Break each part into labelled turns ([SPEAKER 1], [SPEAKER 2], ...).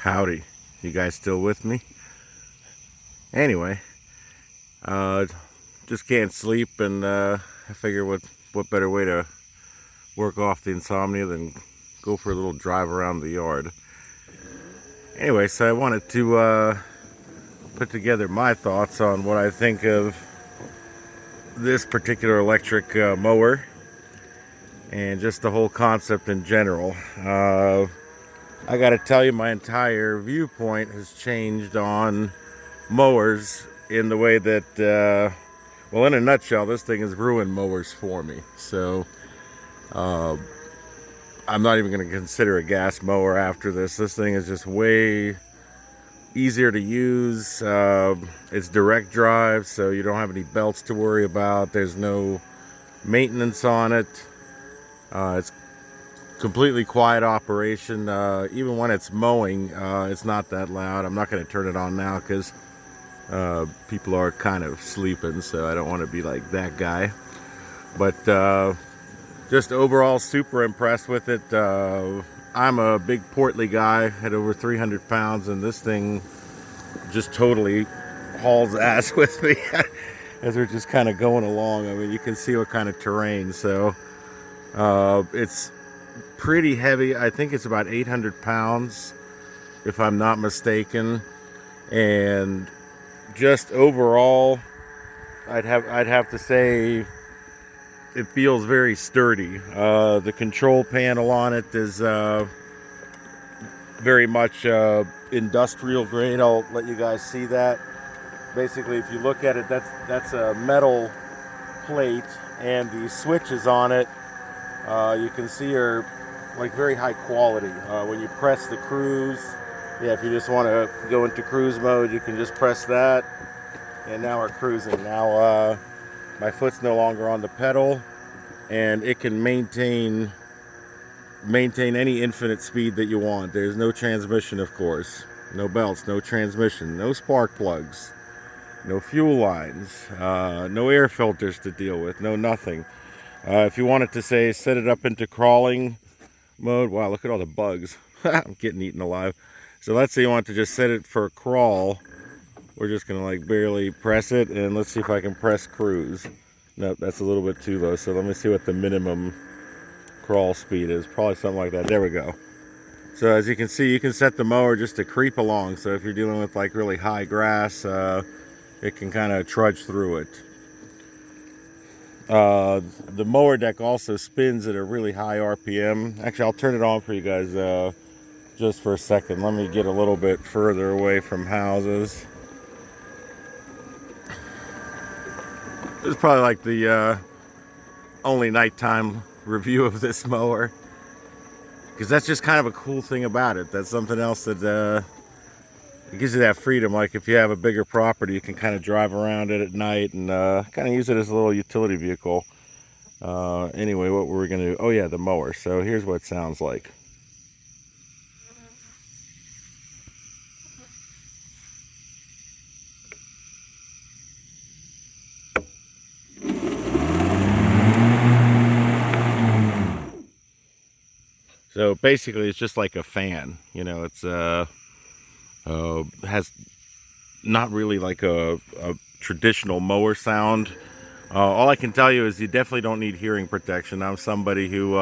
[SPEAKER 1] Howdy, you guys still with me? Anyway, just can't sleep, and I figure what better way to work off the insomnia than go for a little drive around the yard. Anyway, so I wanted to put together my thoughts on what I think of this particular electric mower and just the whole concept in general. I gotta tell you, my entire viewpoint has changed on mowers in the way that, well, in a nutshell, this thing has ruined mowers for me. So I'm not even going to consider a gas mower after this. This thing is just way easier to use. It's direct drive, so you don't have any belts to worry about. There's no maintenance on it. It's completely quiet operation. Even when it's mowing, it's not that loud. I'm not going to turn it on now because people are kind of sleeping, so I don't want to be like that guy. But just overall super impressed with it. I'm a big portly guy, had over 300 pounds, and this thing just totally hauls ass with me as we're just kind of going along. I mean, you can see what kind of terrain. So it's pretty heavy. I think it's about 800 pounds if I'm not mistaken, and just overall I'd have to say it feels very sturdy. The control panel on it is very much industrial grade. I'll let you guys see that. Basically, if you look at it, that's a metal plate, and the switches on it you can see are like very high quality. When you press the cruise, if you just want to go into cruise mode, you can just press that, and now we're cruising. Now my foot's no longer on the pedal, and it can maintain any infinite speed that you want. There's no transmission, of course, no belts, no transmission, no spark plugs, no fuel lines, no air filters to deal with, no nothing. If you wanted to say set it up into crawling mode, wow, look at all the bugs. I'm getting eaten alive. So let's say you want to just set it for a crawl. We're just gonna like barely press it, and let's see if I can press cruise. Nope, that's a little bit too low. So let me see what the minimum crawl speed is. Probably something like that. There we go. So as you can see, you can set the mower just to creep along. So if you're dealing with like really high grass, it can kind of trudge through it. The mower deck also spins at a really high RPM. Actually, I'll turn it on for you guys just for a second. Let me get a little bit further away from houses. This is probably like the only nighttime review of this mower, because that's just kind of a cool thing about it. That's something else that it gives you that freedom. Like if you have a bigger property, you can kind of drive around it at night and kind of use it as a little utility vehicle. Anyway, what were we gonna do? Oh yeah, the mower. So here's what it sounds like. So basically it's just like a fan, you know. It's has not really like a traditional mower sound. All I can tell you is you definitely don't need hearing protection. I'm somebody who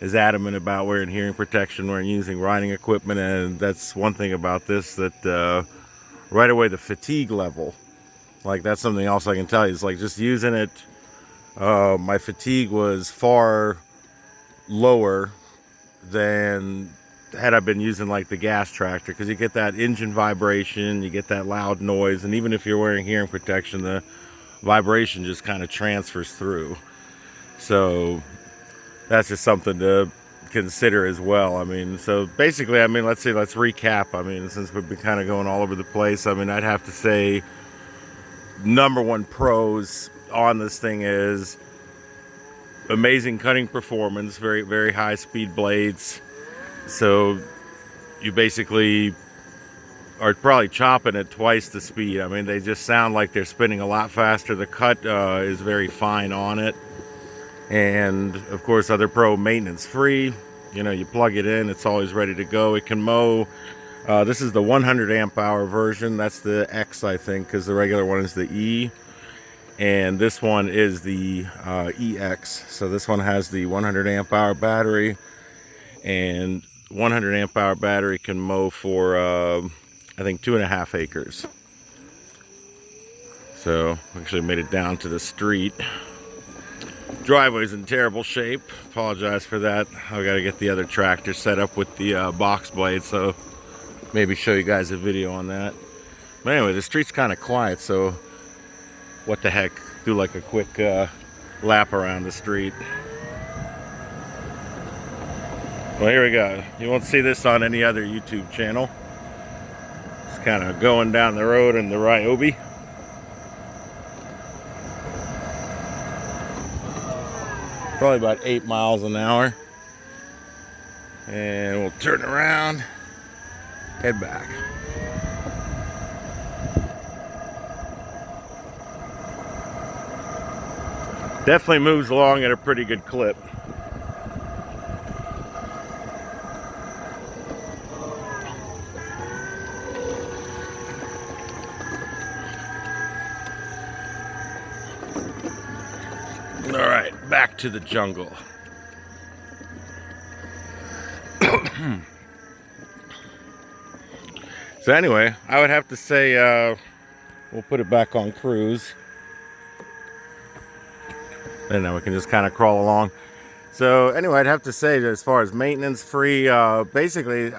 [SPEAKER 1] is adamant about wearing hearing protection when using riding equipment, and that's one thing about this, that right away the fatigue level, like that's something else I can tell you. It's like just using it, my fatigue was far lower than had I been using like the gas tractor, because you get that engine vibration, you get that loud noise, and even if you're wearing hearing protection, the vibration just kind of transfers through. So that's just something to consider as well. I mean, so basically, I mean, let's recap. I mean, since we've been kind of going all over the place, I mean, I'd have to say number one pros on this thing is amazing cutting performance, very, very high speed blades. So you basically are probably chopping at twice the speed. I mean, they just sound like they're spinning a lot faster. The cut is very fine on it. And of course, other pro, maintenance free. You know, you plug it in, it's always ready to go. It can mow. This is the 100 amp hour version. That's the X, I think, because the regular one is the E. And this one is the EX. So this one has the 100 amp hour battery, and 100 amp hour battery can mow for I think 2.5 acres. So actually made it down to the street. Driveway's in terrible shape. Apologize for that. I gotta get the other tractor set up with the box blade, so maybe show you guys a video on that. But anyway, the street's kind of quiet, so what the heck, do like a quick lap around the street. Well, here we go. You won't see this on any other YouTube channel. It's kind of going down the road in the RYOBI. Probably about 8 miles an hour. And we'll turn around, head back. Definitely moves along at a pretty good clip. All right, back to the jungle. So anyway, I would have to say we'll put it back on cruise. And then we can just kind of crawl along. So anyway, I'd have to say that as far as maintenance free, basically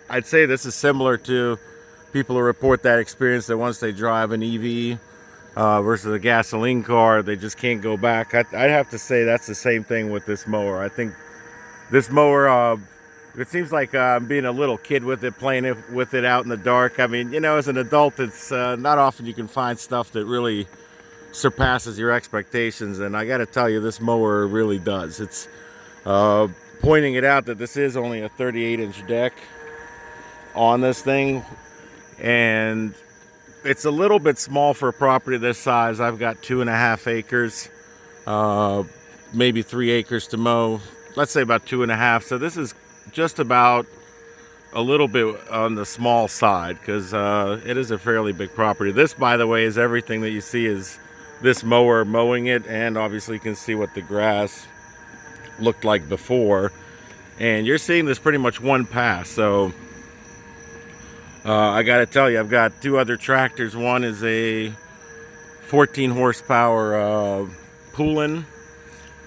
[SPEAKER 1] I'd say this is similar to people who report that experience that once they drive an EV versus a gasoline car, they just can't go back. I'd have to say that's the same thing with this mower. I think this mower, it seems like I'm being a little kid with it, playing with it out in the dark. I mean, you know, as an adult, it's not often you can find stuff that really surpasses your expectations, and I gotta tell you, this mower really does. It's pointing it out that this is only a 38-inch deck on this thing, and it's a little bit small for a property this size. I've got 2.5 acres, maybe 3 acres to mow. Let's say about 2.5. So this is just about a little bit on the small side, because it is a fairly big property. This, by the way, is everything that you see is this mower mowing it, and obviously you can see what the grass looked like before, and you're seeing this pretty much one pass. So I gotta tell you, I've got 2 other tractors. One is a 14 horsepower Poulin,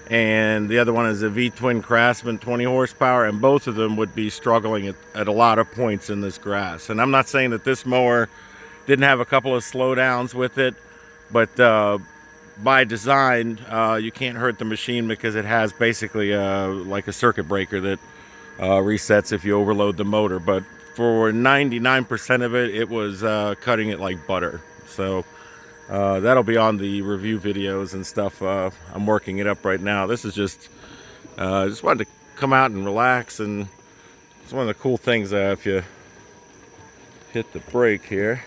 [SPEAKER 1] and the other one is a V-twin Craftsman 20 horsepower, and both of them would be struggling at a lot of points in this grass. And I'm not saying that this mower didn't have a couple of slowdowns with it, but by design, you can't hurt the machine because it has basically like a circuit breaker that resets if you overload the motor. But for 99% of it, it was cutting it like butter. So that'll be on the review videos and stuff. I'm working it up right now. This is just wanted to come out and relax, and it's one of the cool things if you hit the brake here.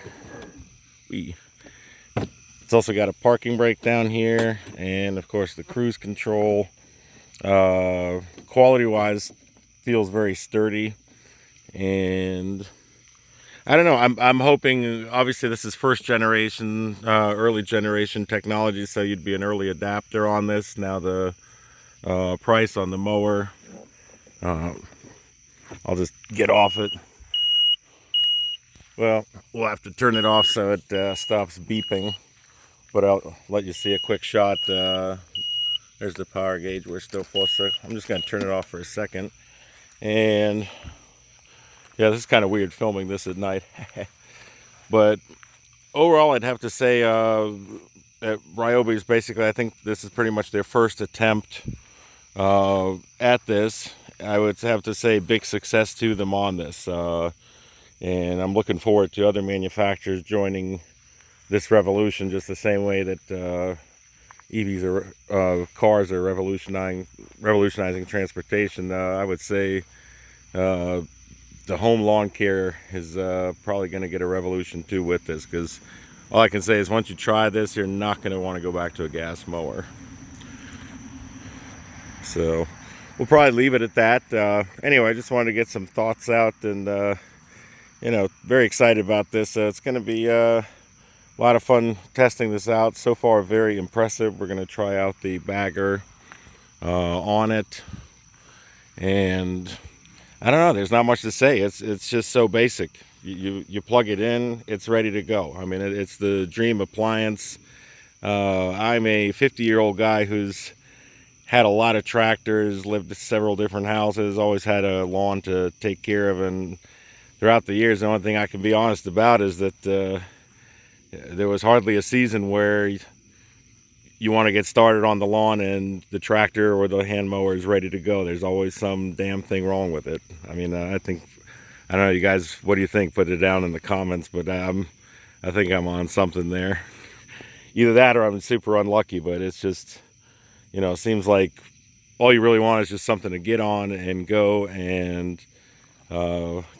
[SPEAKER 1] It's also got a parking brake down here, and of course the cruise control. Quality wise, feels very sturdy, and I don't know, I'm hoping, obviously this is first generation, early generation technology, so you'd be an early adapter on this. Now the price on the mower, I'll just get off it. Well, we'll have to turn it off so it stops beeping, but I'll let you see a quick shot. There's the power gauge. We're still full, so I'm just going to turn it off for a second. And yeah, this is kind of weird filming this at night. But overall, I'd have to say at RYOBI's, basically, I think this is pretty much their first attempt at this. I would have to say big success to them on this. And I'm looking forward to other manufacturers joining this revolution, just the same way that EVs are, cars are revolutionizing transportation. I would say the home lawn care is probably going to get a revolution too with this, because all I can say is once you try this, you're not going to want to go back to a gas mower. So we'll probably leave it at that. Anyway, I just wanted to get some thoughts out, and you know, very excited about this. It's going to be a lot of fun testing this out. So far, very impressive. We're going to try out the bagger on it, and I don't know, there's not much to say. It's just so basic. You plug it in, it's ready to go. I mean, it's the dream appliance. I'm a 50-year-old guy who's had a lot of tractors, lived in several different houses, always had a lawn to take care of, and throughout the years, the only thing I can be honest about is that there was hardly a season where you want to get started on the lawn and the tractor or the hand mower is ready to go. There's always some damn thing wrong with it. I mean, I don't know, you guys, what do you think? Put it down in the comments, but I think I'm on something there. Either that or I'm super unlucky, but it's just, you know, it seems like all you really want is just something to get on and go and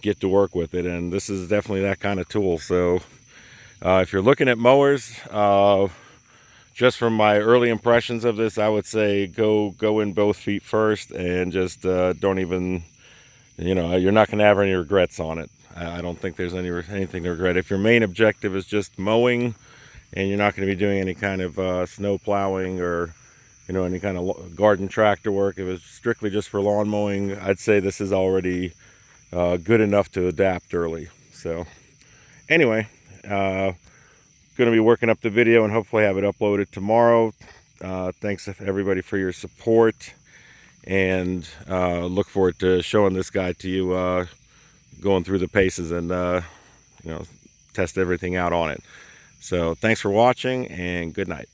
[SPEAKER 1] get to work with it, and this is definitely that kind of tool. So if you're looking at mowers, just from my early impressions of this, I would say go in both feet first, and just don't even, you know, you're not going to have any regrets on it. I don't think there's anything to regret. If your main objective is just mowing and you're not going to be doing any kind of snow plowing or, you know, any kind of garden tractor work, if it's strictly just for lawn mowing, I'd say this is already good enough to adapt early. So anyway, going to be working up the video and hopefully have it uploaded tomorrow. Thanks everybody for your support, and look forward to showing this guy to you, going through the paces and you know, test everything out on it. So thanks for watching, and good night.